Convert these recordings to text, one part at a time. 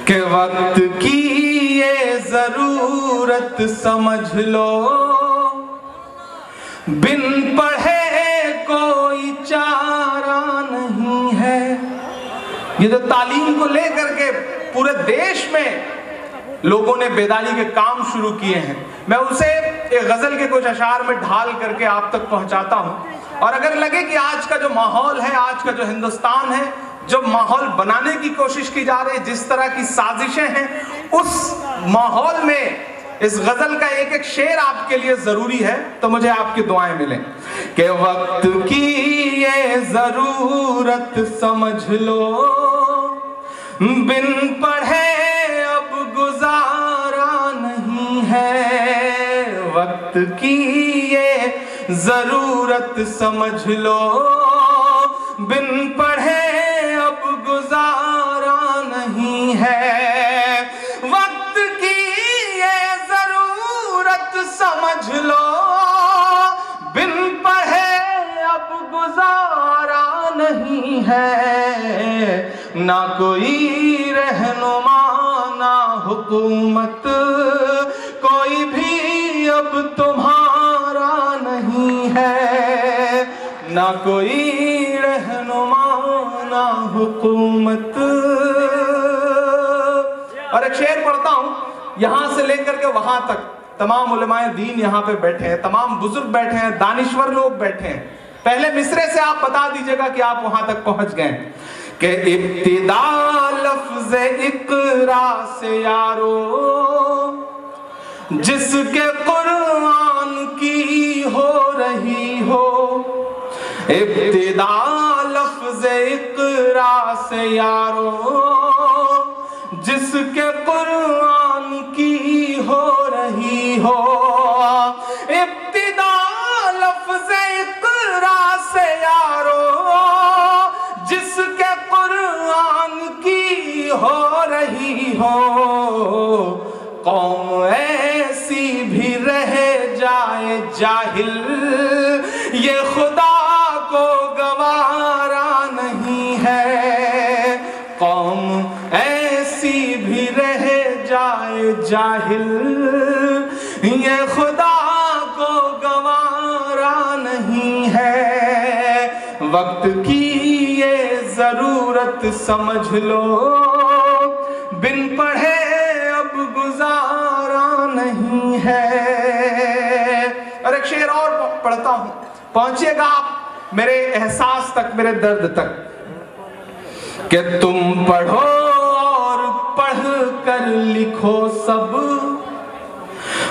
کہ وقت کی یہ ضرورت سمجھ لو، بن پڑھے کوئی چارہ نہیں ہے۔ یہ جو تعلیم کو لے کر کے پورے دیش میں لوگوں نے بیداری کے کام شروع کیے ہیں، میں اسے ایک غزل کے کچھ اشعار میں ڈھال کر کے آپ تک پہنچاتا ہوں۔ اور اگر لگے کہ آج کا جو ماحول ہے، آج کا جو ہندوستان ہے، جو ماحول بنانے کی کوشش کی جا رہی ہے، جس طرح کی سازشیں ہیں، اس ماحول میں اس غزل کا ایک ایک شعر آپ کے لیے ضروری ہے، تو مجھے آپ کی دعائیں ملیں کہ وقت کی یہ ضرورت سمجھ لو، بن پڑھے اب گزارا نہیں ہے۔ وقت کی یہ ضرورت سمجھ لو، بن پڑھے اب گزارا نہیں ہے۔ وقت کی یہ ضرورت سمجھ لو، بن پڑھے اب گزارا نہیں ہے۔ نہ کوئی رہنما نہ حکومت، کوئی بھی اب تمہارا نہیں ہے۔ نہ کوئی رہنما نہ حکومت۔ اور ایک شعر پڑھتا ہوں، یہاں سے لے کر کے وہاں تک تمام علماء دین یہاں پہ بیٹھے ہیں، تمام بزرگ بیٹھے ہیں، دانشور لوگ بیٹھے ہیں۔ پہلے مصرے سے آپ بتا دیجئے گا کہ آپ وہاں تک پہنچ گئے کہ ابتدا لفظ اقرا سے یارو، جس کے قرآن کی ہو رہی ہو۔ ابتدا لفظ اقرا سے یارو، جس کے قرآن کی ہو رہی ہو۔ ابتدا لفظ اقرا سے یارو، جس کے قرآن کی ہو رہی ہو۔ قوم ایسی بھی رہ جائے جاہل، یہ خدا کو گوارا نہیں ہے۔ قوم ایسی بھی رہ جائے جاہل، یہ خدا کو گوارا نہیں ہے۔ وقت کی یہ ضرورت سمجھ لو، بن پڑھے اب گزارا نہیں ہے۔ اور ایک شعر اور پڑھتا ہوں، پہنچیے گا آپ میرے احساس تک، میرے درد تک کہ تم پڑھو اور پڑھ کر لکھو سب،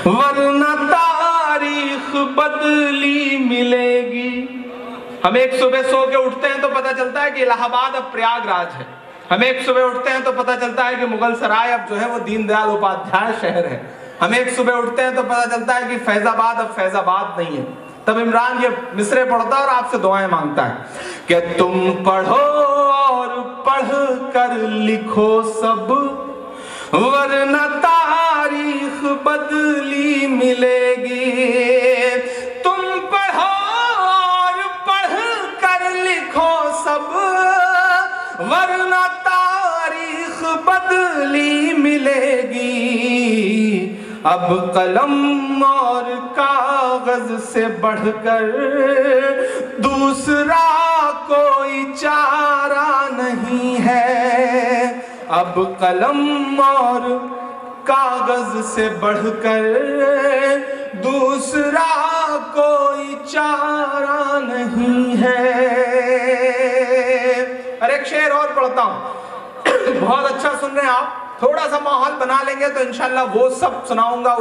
ورنہ تاریخ بدلی ملے گی۔ ہم ایک صبح سو کے اٹھتے ہیں تو پتہ چلتا ہے کہ الہ آباد اب پریاگ راج ہے۔ ہم ایک صبح اٹھتے ہیں تو پتہ چلتا ہے کہ مغل سرائے اب جو ہے وہ دین دیال اپادھیائے شہر ہے۔ ہم ایک صبح اٹھتے ہیں تو پتہ چلتا ہے کہ فیض آباد اب فیض آباد نہیں ہے۔ تب عمران یہ مصرے پڑھتا ہے اور آپ سے دعائیں مانگتا ہے کہ تم پڑھو اور پڑھ کر لکھو سب، ورنہ تاریخ بدلی ملے گی۔ تم پڑھو اور پڑھ کر لکھو سب، ورنہ تاریخ بدلی ملے گی۔ اب قلم اور کاغذ سے بڑھ کر دوسرا کوئی چارہ نہیں ہے۔ اب قلم اور کاغذ سے بڑھ کر دوسرا کوئی چارہ نہیں ہے۔ اور ایک شعر اور پڑھتا ہوں، بہت اچھا سن رہے ہیں آپ، تھوڑا سا ماحول بنا لیں گے تو انشاءاللہ وہ سب سناؤں گا،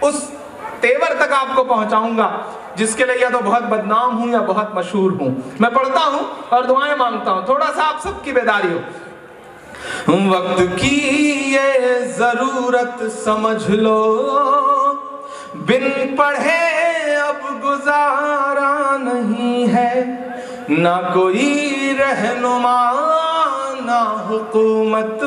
اس تیور تک آپ کو پہنچاؤں گا جس کے لیے یا تو بہت بدنام ہوں یا بہت مشہور ہوں۔ میں پڑھتا ہوں اور دعائیں مانگتا ہوں، تھوڑا سا آپ سب کی بیداری ہو۔ وقت کی یہ ضرورت سمجھ لو، بن پڑھے اب گزارا نہیں ہے۔ نہ کوئی رہنما نہ حکومت،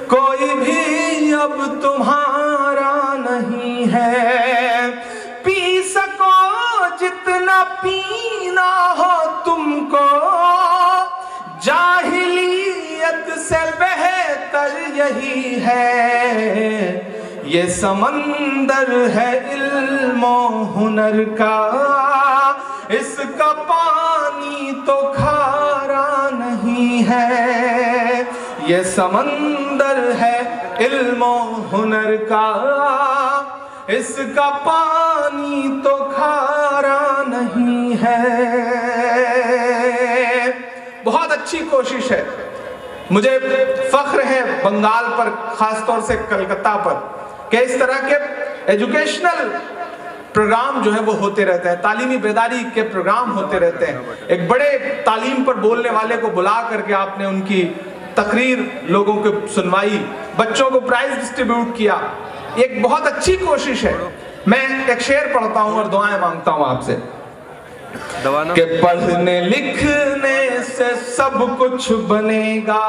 کوئی بھی اب تمہارا نہیں ہے۔ پی سکو جتنا پینا ہو تم کو، جاہلیت سے بہتر یہی ہے، یہ سمندر ہے علم و ہنر کا، اس کا پانی تو کھارا نہیں ہے، یہ سمندر ہے علم و ہنر کا، اس کا پانی تو کھارا نہیں ہے۔ بہت اچھی کوشش ہے، مجھے فخر ہے بنگال پر، خاص طور سے کلکتہ پر، کہ اس طرح کے ایجوکیشنل پروگرام جو ہے وہ ہوتے رہتے ہیں، تعلیمی بیداری کے پروگرام ہوتے رہتے ہیں۔ ایک بڑے تعلیم پر بولنے والے کو بلا کر کے آپ نے ان کی تقریر لوگوں کو سنوائی، بچوں کو پرائز ڈسٹریبیوٹ کیا، ایک بہت اچھی کوشش ہے۔ میں ایک شعر پڑھتا ہوں اور دعائیں مانگتا ہوں آپ سے کہ پڑھنے لکھنے سے سب کچھ بنے گا،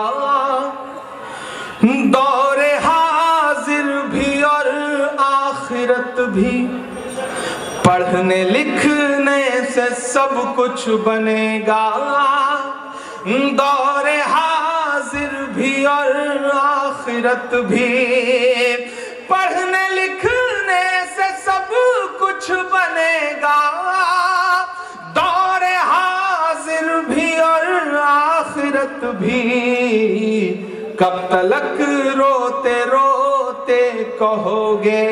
دور حاضر بھی اور آخرت بھی، پڑھنے لکھنے سے سب کچھ بنے گا، دور حاضر بھی اور آخرت بھی، پڑھنے لکھنے سے سب کچھ بنے گا، دور حاضر بھی اور آخرت بھی، کب تلک روتے روتے کہو گے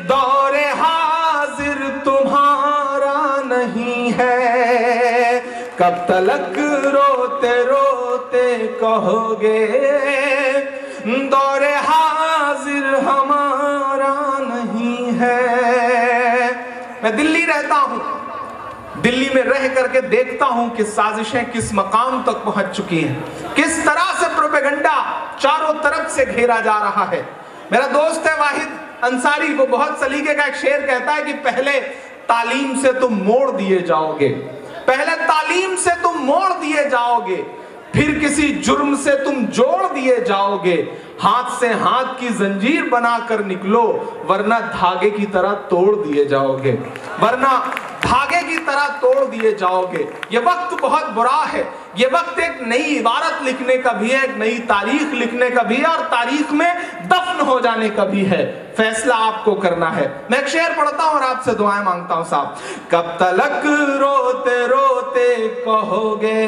دور حاضر تمہارا نہیں ہے، کب تلک روتے روتے کہو گے دور حاضر ہمارا نہیں ہے۔ میں دلی رہتا ہوں، دلی میں رہ کر کے دیکھتا ہوں کہ سازشیں کس مقام تک پہنچ چکی ہیں، کس طرح سے پروپیگنڈا چاروں طرف سے گھیرا جا رہا ہے۔ میرا دوست ہے واحد انصاری، وہ بہت سلیقے کا ایک شعر کہتا ہے کہ پہلے تعلیم سے تم موڑ دیے جاؤ گے، پہلے تعلیم سے تم موڑ دیے جاؤ گے، پھر کسی جرم سے تم جوڑ دیے جاؤ گے، ہاتھ سے ہاتھ کی زنجیر بنا کر نکلو ورنہ دھاگے کی طرح توڑ دیے جاؤ گے، ورنہ دھاگے کی طرح توڑ دیے جاؤ گے۔ یہ وقت بہت برا ہے، یہ وقت ایک نئی عبارت لکھنے کا بھی ہے، ایک نئی تاریخ لکھنے کا بھی ہے، اور تاریخ میں دفن ہو جانے کا بھی ہے۔ فیصلہ آپ کو کرنا ہے۔ میں ایک شعر پڑھتا ہوں اور آپ سے دعائیں مانگتا ہوں صاحب۔ کب تلک روتے روتے کہو گے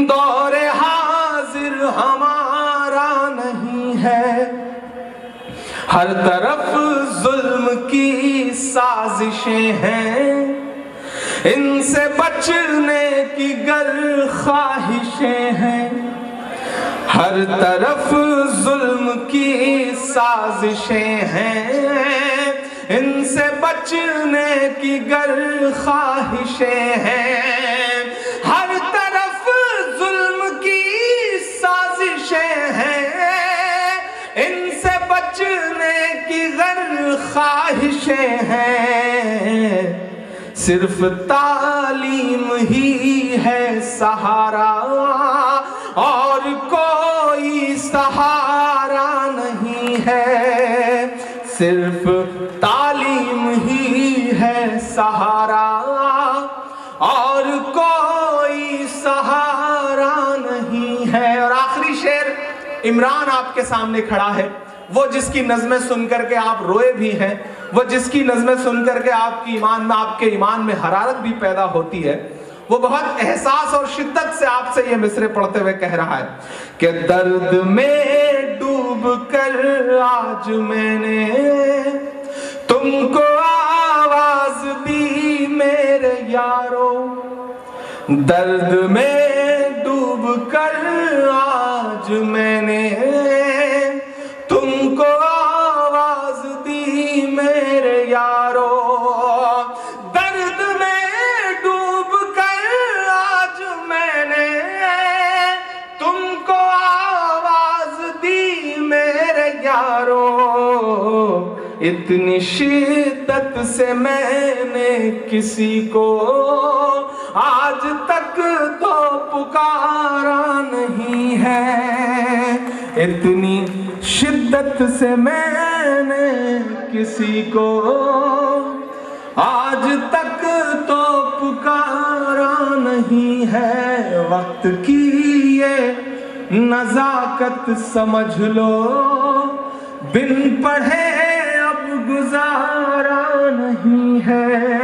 دور حاضر ہمارا نہیں ہے، ہر طرف ظلم کی سازشیں ہیں، ان سے بچنے کی گر خواہشیں ہیں، ہر طرف ظلم کی سازشیں ہیں، ان سے بچنے کی گر خواہشیں ہیں، ہر طرف ظلم کی سازشیں ہیں، ان سے بچنے کی گر خواہشیں ہیں، صرف تعلیم ہی ہے سہارا اور کوئی سہارا نہیں ہے، صرف تعلیم ہی ہے سہارا اور کوئی سہارا نہیں ہے۔ اور آخری شعر، عمران آپ کے سامنے کھڑا ہے، وہ جس کی نظمیں سن کر کے آپ روئے بھی ہیں، وہ جس کی نظمیں سن کر کے آپ کے ایمان میں حرارت بھی پیدا ہوتی ہے، وہ بہت احساس اور شدت سے آپ سے یہ مصرعے پڑھتے ہوئے کہہ رہا ہے کہ درد میں ڈوب کر آج میں نے تم کو آواز دی میرے یارو، درد میں ڈوب کر آج میں نے تم کو آواز دی میرے یارو، درد میں ڈوب کر آج میں نے تم کو آواز دی میرے یارو، اتنی شدت سے میں نے کسی کو آج تک تو پکارا نہیں ہے، اتنی شدت سے میں نے کسی کو آج تک تو پکارا نہیں ہے، وقت کی یہ نزاکت سمجھ لو، بن پڑھے اب گزارا نہیں ہے۔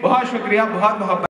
بہت شکریہ، بہت محبت۔